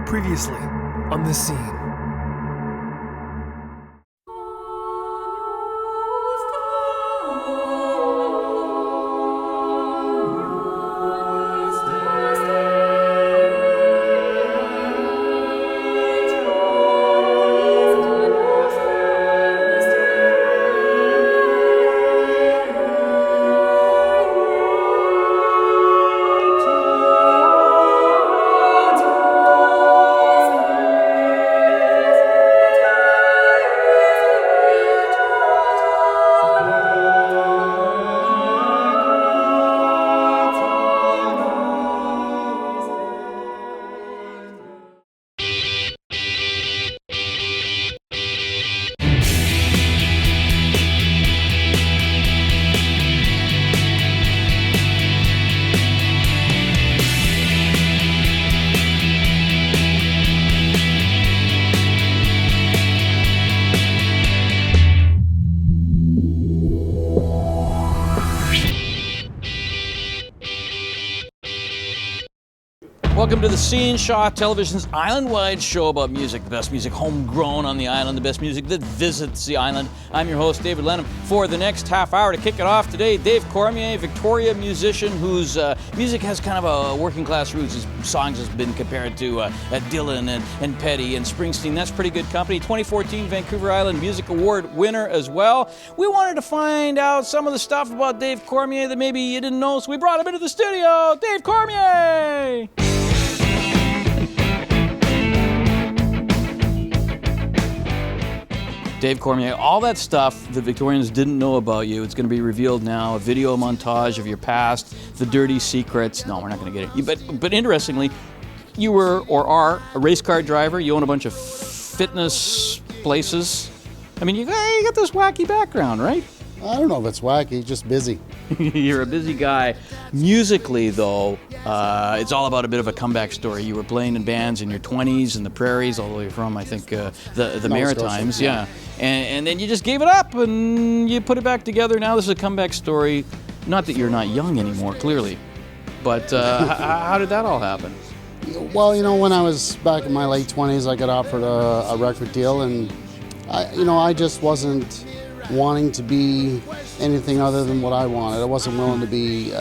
Previously on The Scene. Welcome to The Scene, Shaw Television's island-wide show about music, the best music homegrown on the island, the best music that visits the island. I'm your host, David Lenham. For the next half hour to kick it off today, Dave Cormier, Victoria musician whose music has kind of a working-class roots. His songs has been compared to Dylan and Petty and Springsteen. That's pretty good company. 2014 Vancouver Island Music Award winner as well. We wanted to find out some of the stuff about Dave Cormier that maybe you didn't know, so we brought him into the studio. Dave Cormier! Dave Cormier, all that stuff that Victorians didn't know about you, it's going to be revealed now. A video montage of your past, the dirty secrets. No, we're not going to get it. But interestingly, you were or are a race car driver. You own a bunch of fitness places. I mean, you got this wacky background, right? I don't know if it's wacky, just busy. You're a busy guy. Musically, though, it's all about a bit of a comeback story. You were playing in bands in your 20s in the prairies, all the way from, I think, the Maritimes. Yeah. And then you just gave it up and you put it back together. Now this is a comeback story. Not that you're not young anymore, clearly. But how did that all happen? Well, when I was back in my late 20s, I got offered a record deal, and I just wasn't wanting to be anything other than what I wanted. I wasn't willing to be,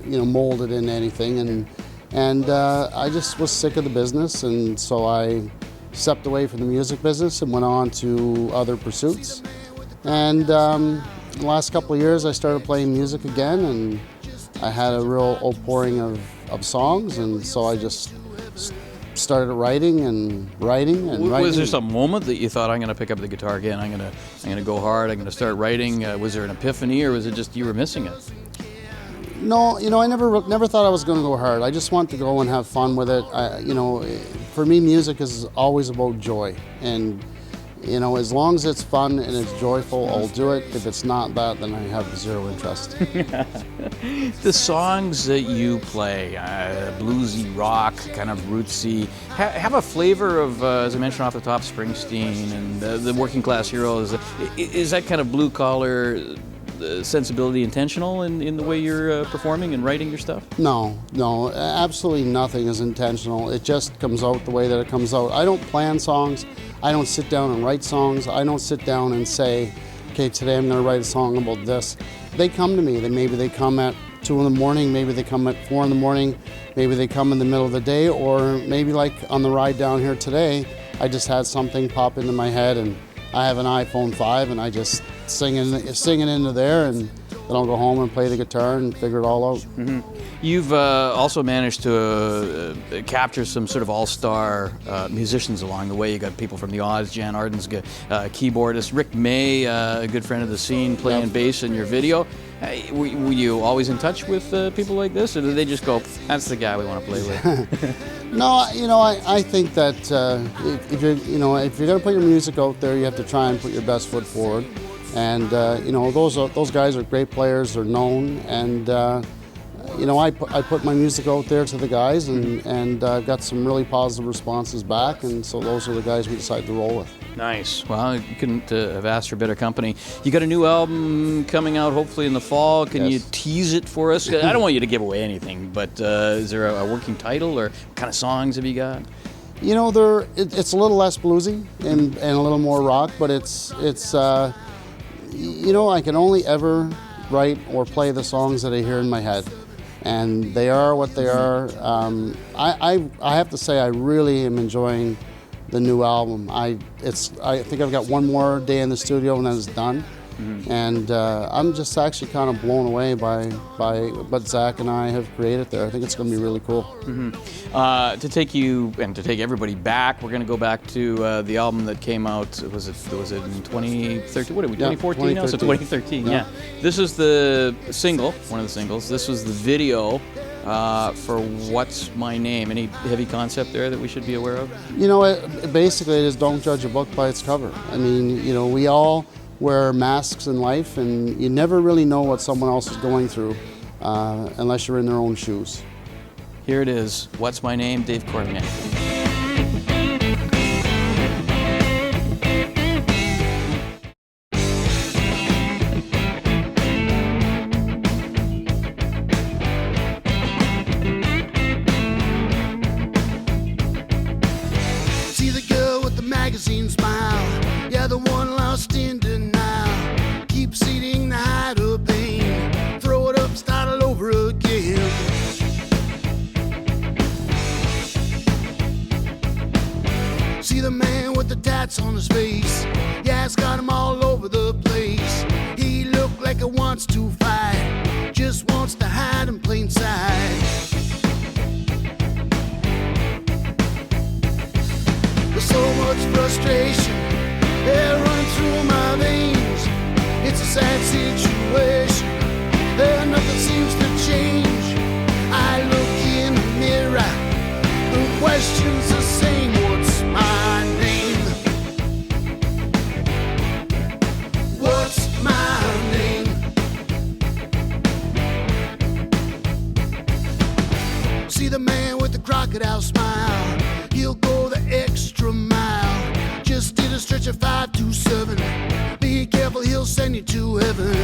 molded into anything, and I just was sick of the business, and so I stepped away from the music business and went on to other pursuits. And the last couple of years, I started playing music again, and I had a real outpouring of songs, and so I just started writing. Was there some moment that you thought, I'm going to pick up the guitar again, I'm going to go hard, I'm going to start writing? Was there an epiphany, or was it just you were missing it? No, I never thought I was going to go hard. I just want to go and have fun with it. For me, music is always about joy, and as long as it's fun and it's joyful, I'll do it. If it's not that, then I have zero interest. The songs that you play, bluesy rock, kind of rootsy, have a flavor of, as I mentioned off the top, Springsteen and the working class heroes. Is that kind of blue collar sensibility intentional in the way you're performing and writing your stuff? No, absolutely nothing is intentional. It just comes out the way that it comes out. I don't plan songs. I don't sit down and write songs. I don't sit down and say, okay, today I'm going to write a song about this. They come to me. Maybe they come at 2 in the morning, maybe they come at 4 in the morning, maybe they come in the middle of the day, or maybe like on the ride down here today, I just had something pop into my head, and I have an iPhone 5 and I just sing it into there, and then I'll go home and play the guitar and figure it all out. Mm-hmm. You've also managed to capture some sort of all-star musicians along the way. You got people from the Odds, Jan Arden's keyboardist, Rick May, a good friend of the scene, playing bass in your video. Were you always in touch with people like this, or did they just go, that's the guy we want to play with? No, I think that if you're going to put your music out there, you have to try and put your best foot forward. And those guys are great players. They're known, and I put my music out there to the guys, and got some really positive responses back, and so those are the guys we decided to roll with. Nice. Well, you couldn't have asked for better company. You got a new album coming out hopefully in the fall. Can you tease it for us? I don't want you to give away anything, but is there a working title, or what kind of songs have you got? You know, it's a little less bluesy and a little more rock, but it's you know, I can only ever write or play the songs that I hear in my head, and they are what they are. I have to say I really am enjoying the new album. I think I've got one more day in the studio and then it's done. And I'm just actually kind of blown away by what Zach and I have created there. I think it's going to be really cool. To take you and to take everybody back, we're going to go back to the album that came out. Was it in 2013? What are we? 2014 now? So 2013. Yeah. This is the single, one of the singles. This was the video for What's My Name. Any heavy concept there that we should be aware of? You know, basically it is don't judge a book by its cover. I mean, you know, we all wear masks in life, and you never really know what someone else is going through unless you're in their own shoes. Here it is. What's My Name? Dave Cormier. See the girl with the magazine smile, yeah, the one lost in denial. Keeps eating to hide her pain, throw it up, start all over again. See the man with the tats on his face, yeah, it's got him all over the place. He looked like he wants to fight, just wants to hide in plain sight. There's so much frustration, yeah, running through my veins. It's a sad situation, and nothing seems to change. I look in the mirror, the question's the same. What's my name? What's my name? See the man with the crocodile smile, he'll go the extra mile. Just did a stretch of 527. Be careful, he'll send you to heaven.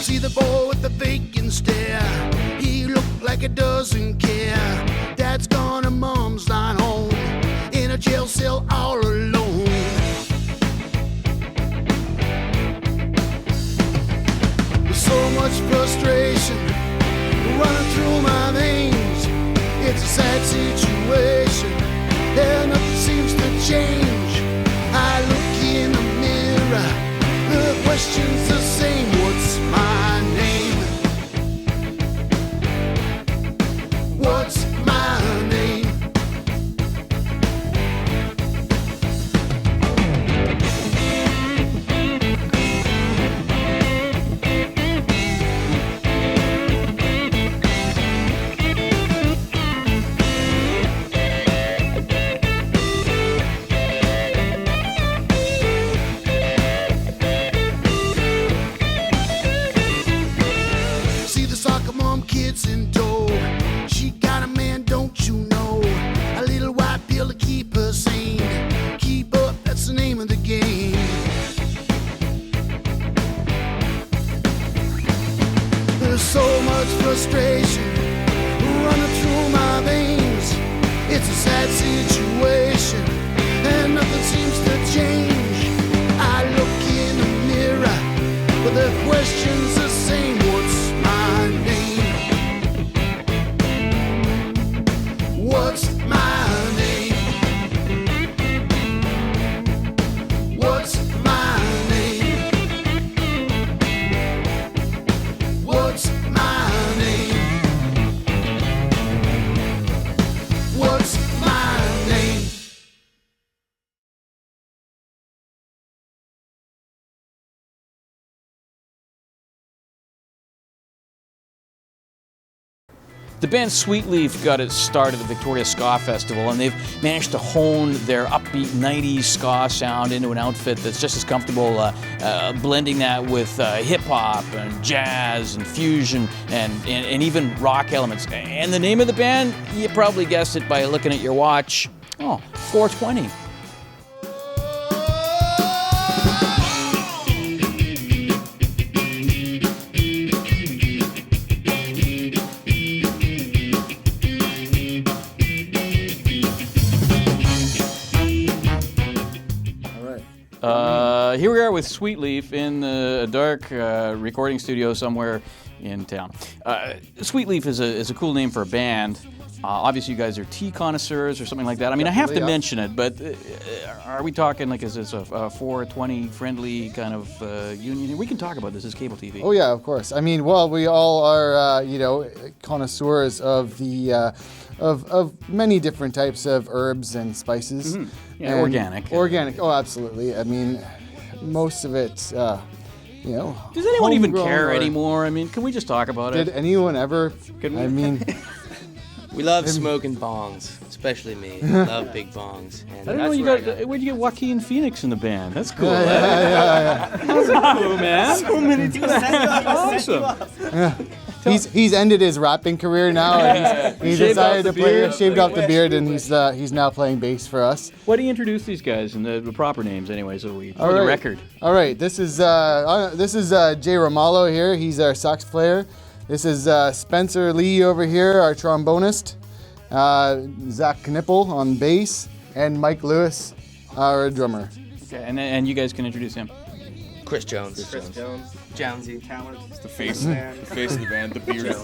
See the boy with the vacant stare, he looked like he doesn't care. Dad's gone and mom's not home, in a jail cell all alone. There's so much frustration running through my veins. It's a sad situation, and nothing seems to change. I look in the mirror, the question's the same. What's my name? What's my name? Kids in tow, she got a man, don't you know? A little white pill to keep her sane. Keep up, that's the name of the game. There's so much frustration running through my veins. It's a sad situation, and nothing seems to change. I look in the mirror, but the question's the same. What's my name? What's my name? What's my name? What's my name? What's The band Sweetleaf got its start at the Victoria Ska Festival, and they've managed to hone their upbeat 90s ska sound into an outfit that's just as comfortable blending that with hip-hop and jazz and fusion and even rock elements. And the name of the band, you probably guessed it by looking at your watch. Oh, 420. Here we are with Sweetleaf in a dark recording studio somewhere in town. Sweetleaf is a cool name for a band. Obviously, you guys are tea connoisseurs or something like that. I mean, I have to mention it, but are we talking like is this a 420 friendly kind of union? We can talk about this as cable TV. Oh yeah, of course. I mean, well, we all are connoisseurs of the of many different types of herbs and spices. Mm-hmm. Yeah, and organic. Organic. Oh, absolutely. I mean, most of it. Does anyone even care anymore? I mean, can we just talk about it? Did anyone ever? I mean. We love smoking bongs, especially me. Love big bongs. And I don't know. Where'd you get Joaquin Phoenix in the band? That's cool. Yeah. That's cool, man. So many people Awesome. He's ended his rapping career now. And he's decided to shaved off the beard, and he's now playing bass for us. Why do you introduce these guys in the proper names anyway, so we for the record? All right. This is Jay Romalo here. He's our sax player. This is Spencer Lee over here, our trombonist. Zach Knippel on bass, and Mike Lewis, our drummer. Okay, and you guys can introduce him. Chris Jones. Jonesy. The face of the band, the beard.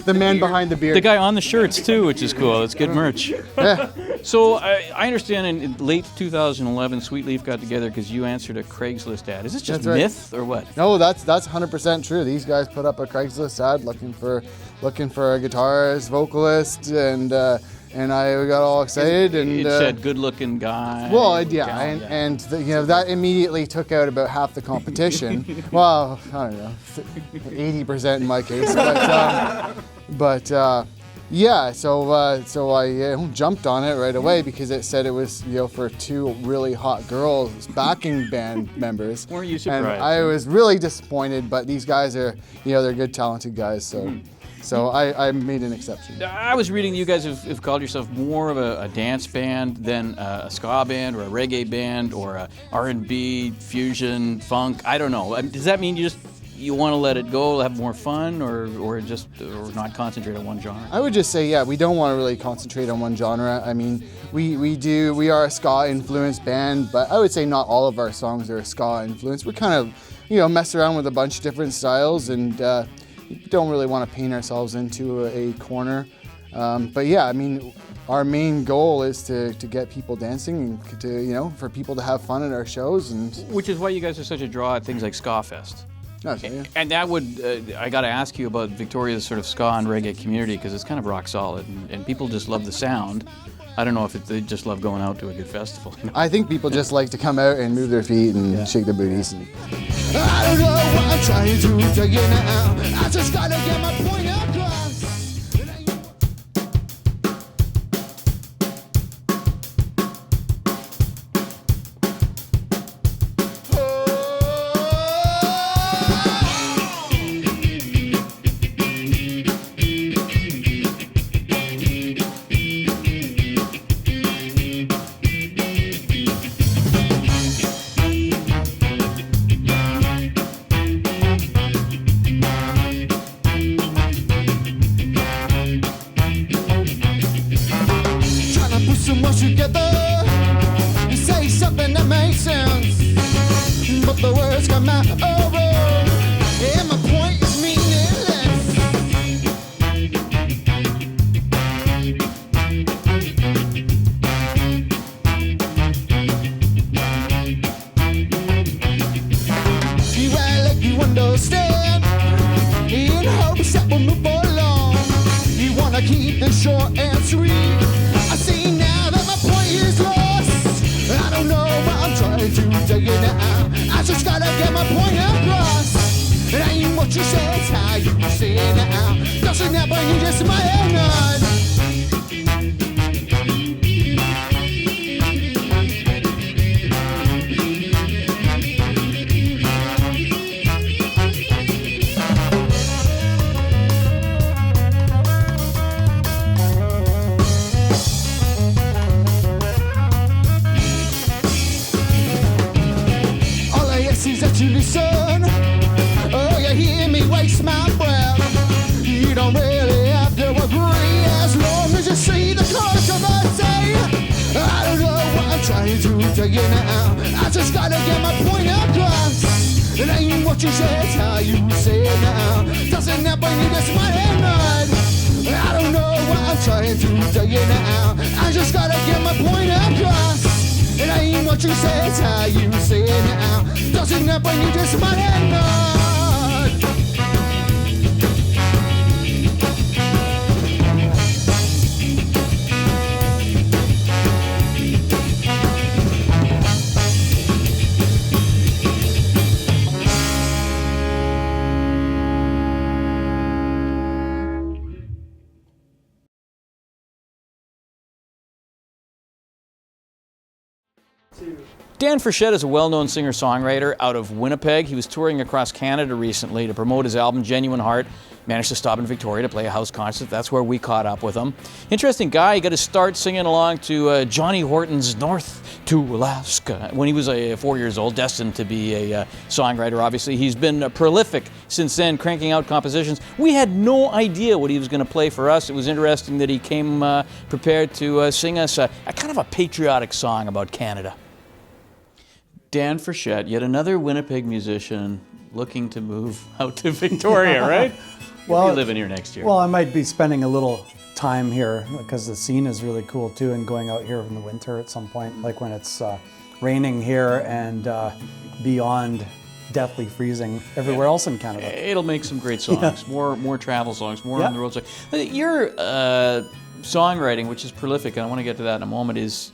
The man behind the beard. The guy on the shirts too, which is cool. It's good merch. Yeah. So I understand in late 2011, Sweetleaf got together because you answered a Craigslist ad. Is this just myth or what? No, that's 100% true. These guys put up a Craigslist ad looking for a guitarist, vocalist, and I got all excited. And it said good-looking guy. Well, and that immediately took out about half the competition. Well, I don't know, 80% in my case, but yeah. So I jumped on it right away because it said it was for two really hot girls backing band members. Weren't you surprised? And I was really disappointed, but these guys are they're good, talented guys. So. So I made an exception. I was reading you guys have called yourself more of a dance band than a ska band or a reggae band or a R&B, fusion, funk. I don't know. Does that mean you want to let it go, have more fun, or not concentrate on one genre? I would just say, we don't want to really concentrate on one genre. I mean, we are a ska influenced band, but I would say not all of our songs are ska influenced. We kind of mess around with a bunch of different styles and. Don't really want to paint ourselves into a corner, but yeah, I mean, our main goal is to get people dancing and to for people to have fun at our shows, and which is why you guys are such a draw at things like Ska Fest. Okay, yeah. And that would I got to ask you about Victoria's sort of ska and reggae community because it's kind of rock solid, and people just love the sound. I don't know if they just love going out to a good festival. I think people just like to come out and move their feet and shake their booties. I don't know what I'm trying to tell you now. I just gotta get my point across. Together, you say something that makes sense, but the words come out over, and my point is meaningless. You act like you understand, in hopes that we'll move along. You wanna keep this short and sweet. I see now that my point is lost. I don't know what I'm trying to tell you now. I just gotta get my point across. It ain't what you say, it's how you say it now. Doesn't Doesn't that bring you just my head nod? All I ask is that you listen. Oh, you hear me waste my breath. You don't really have to agree as long as you see the controversy. I don't know what I'm trying to tell you now. I just gotta get my point across. It ain't what you say, it's how you say it now. Doesn't that bring you just my head nod? I don't know what I'm trying to tell you now. I just gotta get my point across. It ain't what you say, it's how you say it now. Doesn't that bring you just my head nod? Dan Frechette is a well-known singer-songwriter out of Winnipeg. He was touring across Canada recently to promote his album Genuine Heart. Managed to stop in Victoria to play a house concert. That's where we caught up with him. Interesting guy. He got to start singing along to Johnny Horton's North to Alaska when he was 4 years old, destined to be a songwriter, obviously. He's been prolific since then, cranking out compositions. We had no idea what he was going to play for us. It was interesting that he came prepared to sing us a kind of a patriotic song about Canada. Dan Frechette, yet another Winnipeg musician looking to move out to Victoria, right? Well, You'll be living here next year. Well, I might be spending a little time here because the scene is really cool too, and going out here in the winter at some point, like when it's raining here and beyond deathly freezing everywhere else in Canada. It'll make some great songs, more travel songs, more on the road songs. Your songwriting, which is prolific, and I want to get to that in a moment, is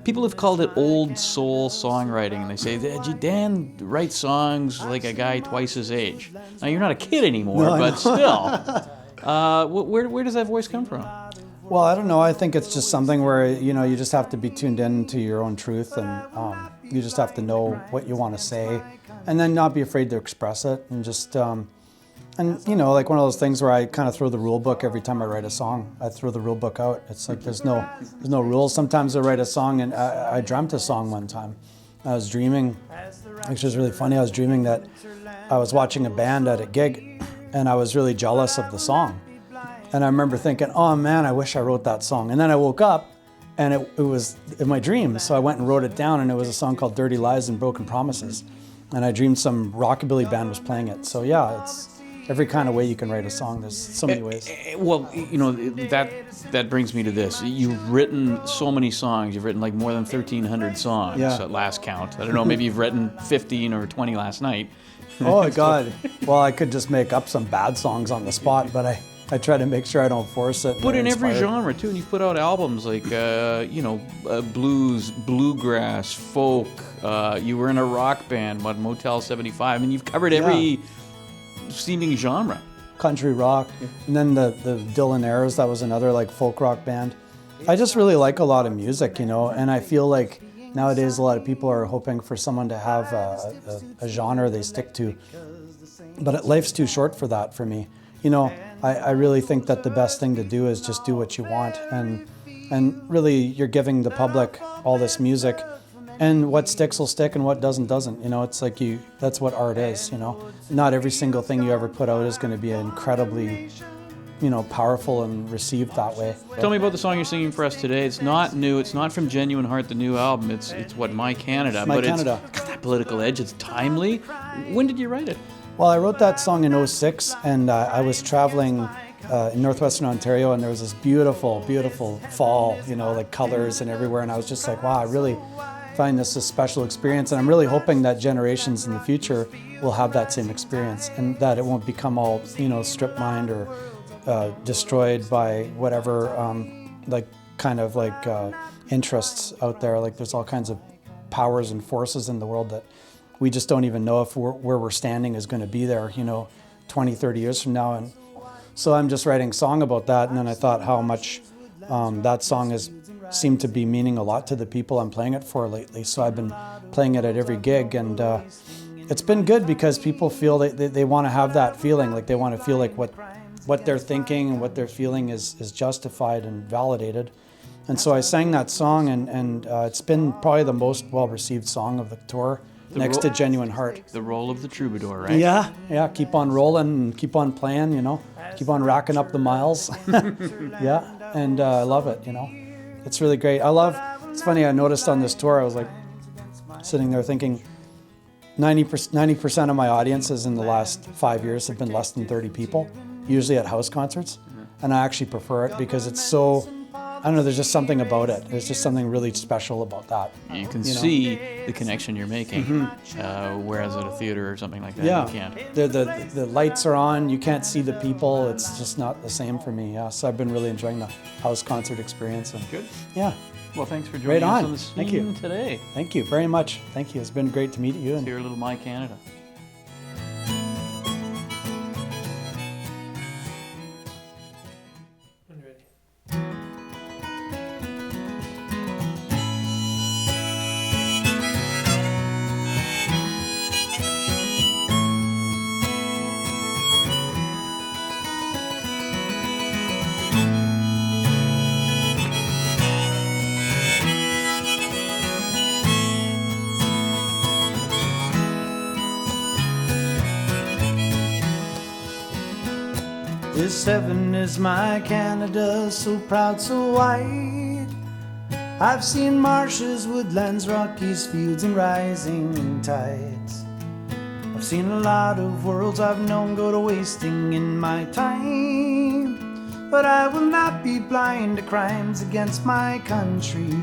people have called it old soul songwriting, and they say that Dan writes songs like a guy twice his age. Now you're not a kid anymore, but still, where does that voice come from? Well, I don't know. I think it's just something where you just have to be tuned in to your own truth, and you just have to know what you want to say, and then not be afraid to express it, and just. And like one of those things where I kind of throw the rule book every time I write a song. I throw the rule book out. It's like there's no rules. Sometimes I write a song, and I dreamt a song one time. I was dreaming, actually it was really funny, I was dreaming that I was watching a band at a gig, and I was really jealous of the song. And I remember thinking, oh man, I wish I wrote that song. And then I woke up, and it was in my dream, so I went and wrote it down, and it was a song called Dirty Lies and Broken Promises. And I dreamed some rockabilly band was playing it. So yeah, it's every kind of way you can write a song. There's so many ways. Well, that brings me to this. You've written so many songs. You've written like more than 1,300 songs at last count. I don't know, maybe you've written 15 or 20 last night. Oh, God. Well, I could just make up some bad songs on the spot, but I try to make sure I don't force it. But in every genre, too. And you've put out albums like, blues, bluegrass, folk. You were in a rock band, Motel 75. I mean, you've covered every seeming genre. Country rock, and then the Dillionaires, that was another like folk rock band. I just really like a lot of music, and I feel like nowadays a lot of people are hoping for someone to have a genre they stick to, but life's too short for that for me. I really think that the best thing to do is just do what you want, and really you're giving the public all this music. And what sticks will stick and what doesn't. It's like that's what art is, Not every single thing you ever put out is going to be incredibly, powerful and received that way. Tell me about the song you're singing for us today. It's not new. It's not from Genuine Heart, the new album. It's what, My Canada. My Canada. It's got that political edge. It's timely. When did you write it? Well, I wrote that song in 2006, and I was traveling in northwestern Ontario, and there was this beautiful, beautiful fall, like colors and everywhere, and I was just like, wow, I really find this a special experience, and I'm really hoping that generations in the future will have that same experience, and that it won't become all strip mined or destroyed by whatever interests out there. Like there's all kinds of powers and forces in the world that we just don't even know if where we're standing is going to be there 20-30 years from now. And So I'm just writing a song about that, and then I thought how much that song has seemed to be meaning a lot to the people I'm playing it for lately. So I've been playing it at every gig, and it's been good because people feel they want to have that feeling, like they want to feel like what they're thinking and what they're feeling is justified and validated. And so I sang that song, and it's been probably the most well-received song of the tour, next to Genuine Heart. The role of the troubadour, right? Yeah, keep on rolling and keep on playing, keep on racking up the miles. Yeah, and I love it, It's really great. It's funny, I noticed on this tour, I was like sitting there thinking 90% of my audiences in the last 5 years have been less than 30 people, usually at house concerts. And I actually prefer it because it's so, I don't know, there's just something about it. There's just something really special about that. You can see the connection you're making, whereas at a theater or something like that, you can't. The lights are on, you can't see the people, it's just not the same for me. Yeah, so I've been really enjoying the house concert experience. And good. Yeah. Well, thanks for joining us on the scene Thank you. today. Thank you very much. Thank you. It's been great to meet you. Let's hear a little My Canada. This heaven is my Canada, so proud, so wide. I've seen marshes, woodlands, rockies, fields, and rising tides. I've seen a lot of worlds I've known go to wasting in my time. But I will not be blind to crimes against my country.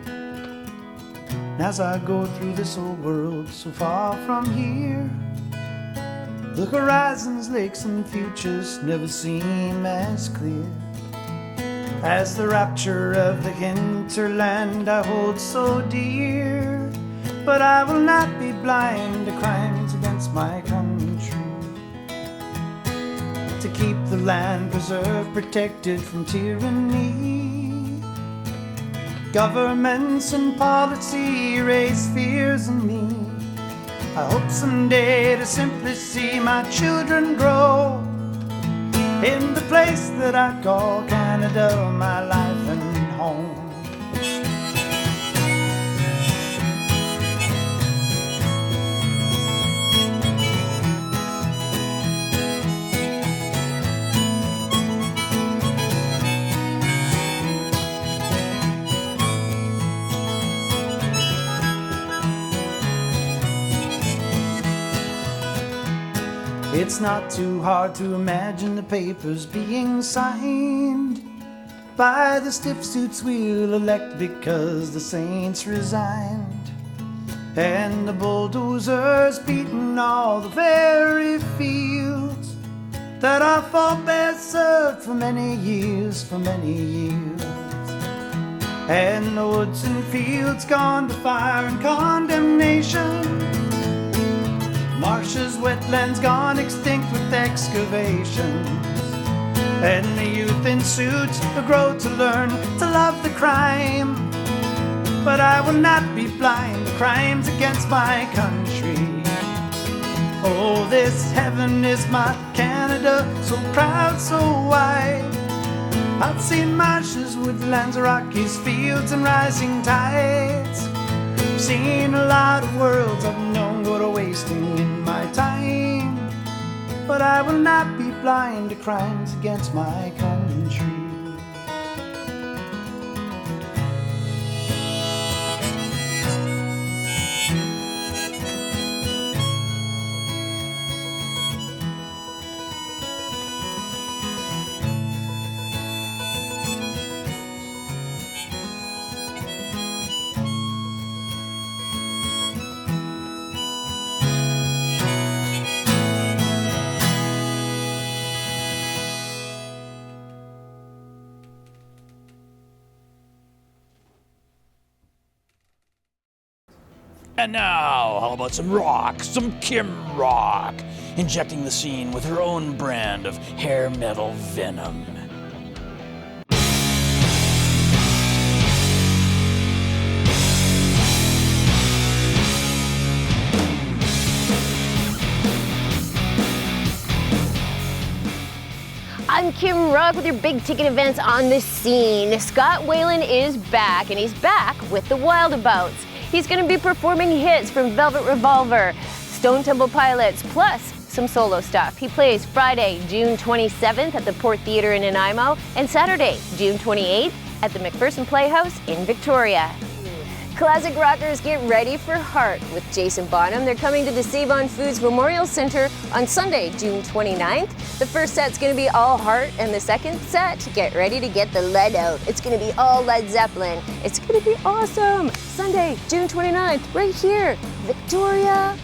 And as I go through this old world so far from here, the horizons, lakes, and futures never seem as clear as the rapture of the hinterland I hold so dear. But I will not be blind to crimes against my country, to keep the land preserved, protected from tyranny. Governments and policy raise fears in me. I hope someday to simply see my children grow in the place that I call Canada, my life and home. It's not too hard to imagine the papers being signed by the stiff suits we'll elect because the saints resigned, and the bulldozers beating all the very fields that our forebears served for many years, and the woods and fields gone to fire and condemnation. Marshes, wetlands gone extinct with excavations, and the youth in suits who grow to learn to love the crime. But I will not be blind to crimes against my country. Oh, this heaven is my Canada, so proud, so wide. I've seen marshes, woodlands, rockies, fields, and rising tides. I've seen a lot of worlds I've known go to wasting in my time. But I will not be blind to crimes against my country. And now, how about some rock, some Kim Rock, injecting the scene with her own brand of hair metal venom. I'm Kim Rock with your big ticket events on the scene. Scott Whalen is back, and he's back with the Wildabouts. He's going to be performing hits from Velvet Revolver, Stone Temple Pilots, plus some solo stuff. He plays Friday, June 27th at the Port Theatre in Nanaimo, and Saturday, June 28th at the McPherson Playhouse in Victoria. Classic rockers, get ready for Heart with Jason Bonham. They're coming to the Save on Foods Memorial Center on Sunday, June 29th. The first set's going to be all Heart, and the second set, get ready to get the lead out. It's going to be all Led Zeppelin. It's going to be awesome. Sunday, June 29th, right here, Victoria.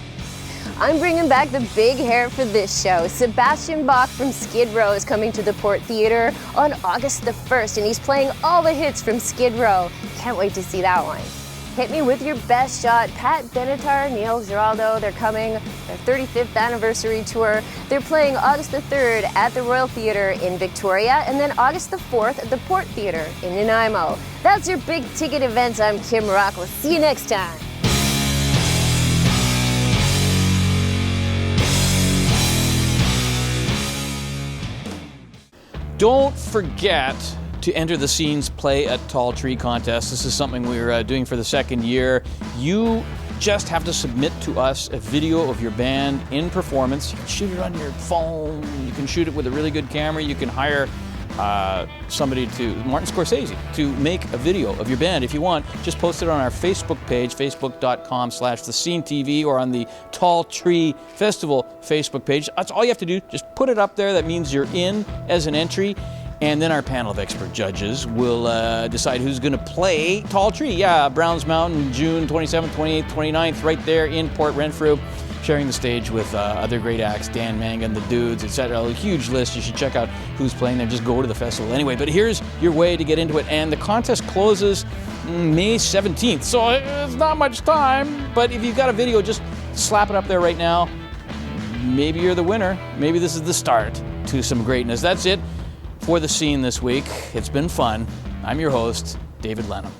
I'm bringing back the big hair for this show. Sebastian Bach from Skid Row is coming to the Port Theatre on August the 1st, and he's playing all the hits from Skid Row. Can't wait to see that one. Hit me with your best shot. Pat Benatar, Neil Giraldo, they're coming. Their 35th anniversary tour. They're playing August the 3rd at the Royal Theatre in Victoria, and then August the 4th at the Port Theatre in Nanaimo. That's your big ticket events. I'm Kim Rock. We'll see you next time. Don't forget to enter the Scenes Play at Tall Tree contest. This is something we're doing for the second year. You just have to submit to us a video of your band in performance. You can shoot it on your phone. You can shoot it with a really good camera. You can hire somebody Martin Scorsese, to make a video of your band if you want. Just post it on our Facebook page, facebook.com/thescenetv, or on the Tall Tree Festival Facebook page. That's all you have to do. Just put it up there. That means you're in as an entry. And then our panel of expert judges will decide who's going to play Tall Tree. Yeah, Browns Mountain, June 27th, 28th, 29th, right there in Port Renfrew, sharing the stage with other great acts, Dan Mangan, The Dudes, etc. A huge list. You should check out who's playing there. Just go to the festival. Anyway, but here's your way to get into it. And the contest closes May 17th, so it's not much time. But if you've got a video, just slap it up there right now. Maybe you're the winner. Maybe this is the start to some greatness. That's it for The Scene this week. It's been fun. I'm your host, David Lenham.